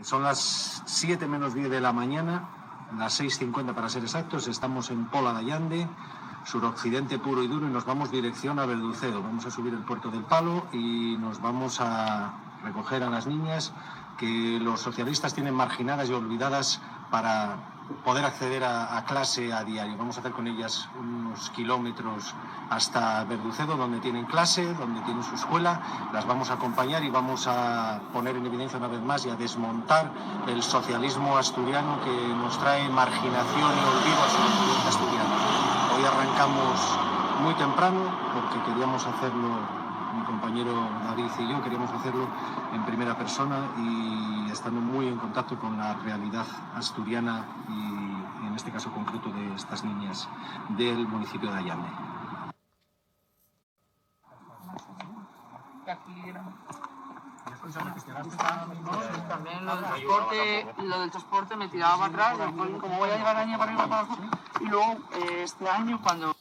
Son las 7 menos 10 de la mañana, las 6:50 para ser exactos. Estamos en Pola de Allande, suroccidente puro y duro, y nos vamos dirección a Verducedo. Vamos a subir el Puerto del Palo y nos vamos a recoger a las niñas que los socialistas tienen marginadas y olvidadas para poder acceder a clase a diario. Vamos a hacer con ellas unos kilómetros hasta Verducedo, donde tienen clase, donde tienen su escuela. Las vamos a acompañar y vamos a poner en evidencia una vez más y a desmontar el socialismo asturiano que nos trae marginación y olvido al suroccidente asturiano. Hoy arrancamos muy temprano porque queríamos hacerlo, mi compañero David y yo queríamos hacerlo en primera persona y estando muy en contacto con la realidad asturiana y en este caso concreto de estas niñas del municipio de Allande. También lo del transporte me tiraba para atrás, como voy a llevar la niña para arriba para abajo, y luego este año cuando...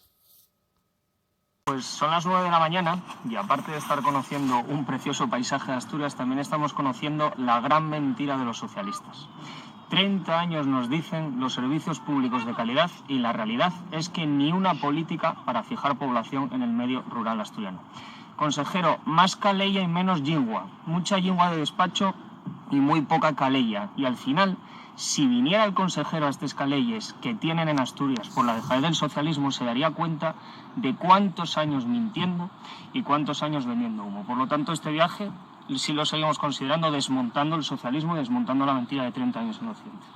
Pues son las 9 de la mañana y aparte de estar conociendo un precioso paisaje de Asturias, también estamos conociendo la gran mentira de los socialistas. 30 años nos dicen los servicios públicos de calidad y la realidad es que ni una política para fijar población en el medio rural asturiano. Consejero, más calella y menos yingua, mucha yingua de despacho y muy poca calella. Y al final, si viniera el consejero a estas caleyes que tienen en Asturias por la dejadez del socialismo, se daría cuenta de cuántos años mintiendo y cuántos años vendiendo humo. Por lo tanto, este viaje sí lo seguimos considerando desmontando el socialismo y desmontando la mentira de 30 años en Occidente.